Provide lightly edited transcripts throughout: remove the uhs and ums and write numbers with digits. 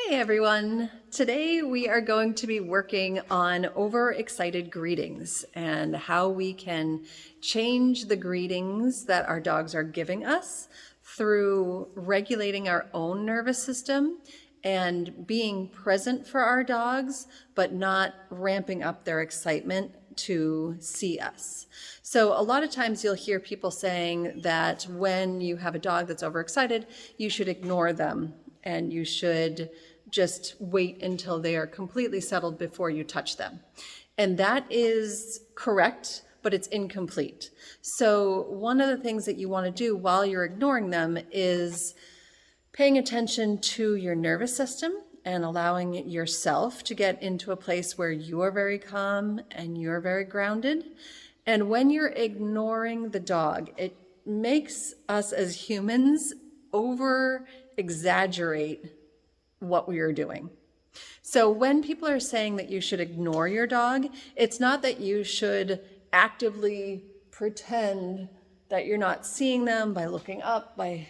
Hey everyone! Today we are going to be working on overexcited greetings and how we can change the greetings that our dogs are giving us through regulating our own nervous system and being present for our dogs, but not ramping up their excitement to see us. So a lot of times you'll hear people saying that when you have a dog that's overexcited, you should ignore them and you should just wait until they are completely settled before you touch them. And that is correct, but it's incomplete. So one of the things that you want to do while you're ignoring them is paying attention to your nervous system and allowing yourself to get into a place where you are very calm and you're very grounded. And when you're ignoring the dog, it makes us as humans over exaggerate what we are doing. So when people are saying that you should ignore your dog, it's not that you should actively pretend that you're not seeing them by looking up, by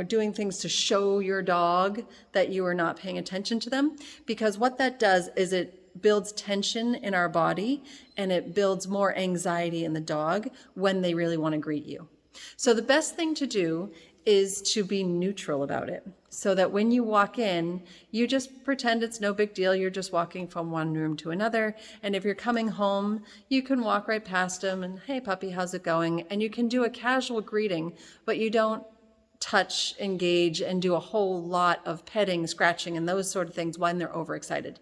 doing things to show your dog that you are not paying attention to them, because what that does is it builds tension in our body and it builds more anxiety in the dog when they really want to greet you. So the best thing to do is to be neutral about it, so that when you walk in, you just pretend it's no big deal. You're just walking from one room to another. And if you're coming home, you can walk right past them and, hey puppy, how's it going? And you can do a casual greeting, but you don't touch, engage, and do a whole lot of petting, scratching, and those sort of things when they're overexcited.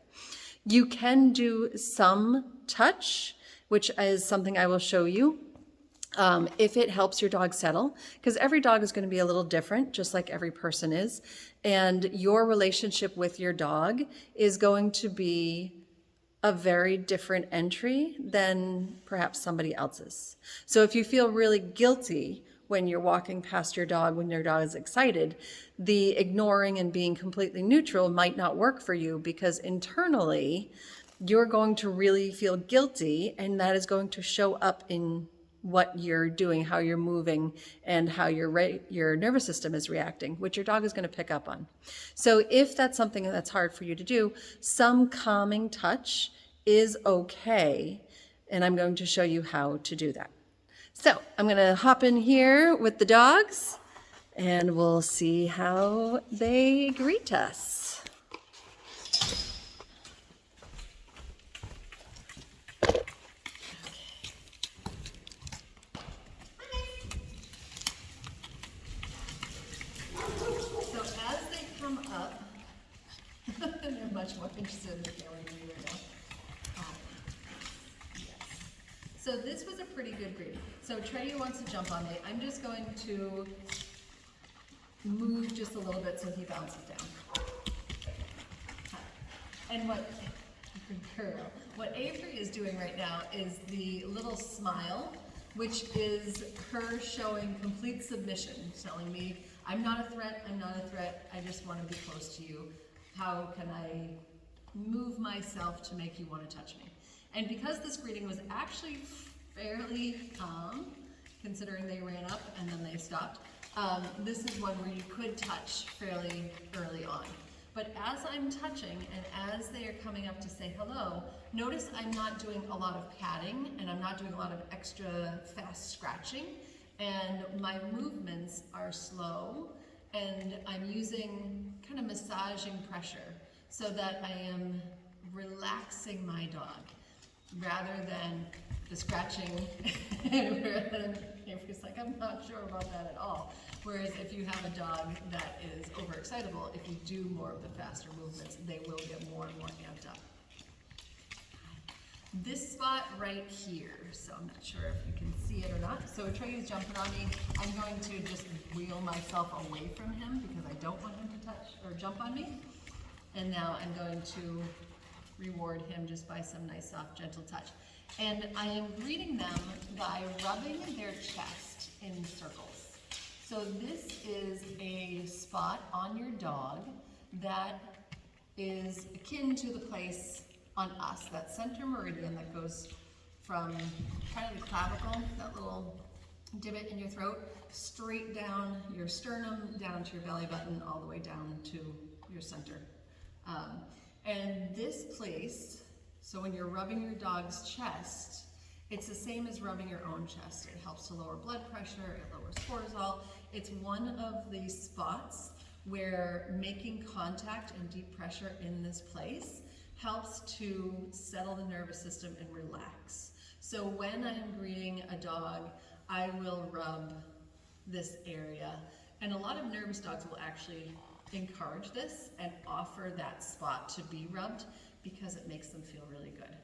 You can do some touch, which is something I will show you. If it helps your dog settle, because every dog is going to be a little different, just like every person is. And your relationship with your dog is going to be a very different entry than perhaps somebody else's. So if you feel really guilty when you're walking past your dog, when your dog is excited, the ignoring and being completely neutral might not work for you, because internally you're going to really feel guilty, and that is going to show up in what you're doing, how you're moving, and how your nervous system is reacting, which your dog is going to pick up on. So if that's something that's hard for you to do, some calming touch is okay, and I'm going to show you how to do that. So I'm going to hop in here with the dogs, and we'll see how they greet us. They're much more interested in the camera than you right now. Yes. So this was a pretty good greeting. So Treyu wants to jump on me. I'm just going to move just a little bit so he bounces down. And what Avery is doing right now is the little smile, which is her showing complete submission, telling me, I'm not a threat, I'm not a threat, I just want to be close to you. How can I move myself to make you want to touch me? And because this greeting was actually fairly calm, considering they ran up and then they stopped, this is one where you could touch fairly early on. But as I'm touching and as they are coming up to say hello, notice I'm not doing a lot of patting and I'm not doing a lot of extra fast scratching, and my movements are slow, and I'm using kind of massaging pressure so that I am relaxing my dog rather than the scratching. It's like, I'm not sure about that at all. Whereas if you have a dog that is overexcitable, if you do more of the faster movements, they will get more and more amped up. This spot right here, so I'm not sure if you can see it or not. So Trey's jumping on me. I'm going to just wheel myself away from him because I don't want him to touch or jump on me. And now I'm going to reward him just by some nice, soft, gentle touch. And I am greeting them by rubbing their chest in circles. So this is a spot on your dog that is akin to the place on us, that center meridian that goes from kind of the clavicle, that little divot in your throat, straight down your sternum, down to your belly button, all the way down to your center And this place, so when you're rubbing your dog's chest, it's the same as rubbing your own chest. It helps to lower blood pressure, it lowers cortisol. It's one of the spots where making contact and deep pressure in this place helps to settle the nervous system and relax. So when I'm greeting a dog, I will rub this area. And a lot of nervous dogs will actually encourage this and offer that spot to be rubbed because it makes them feel really good.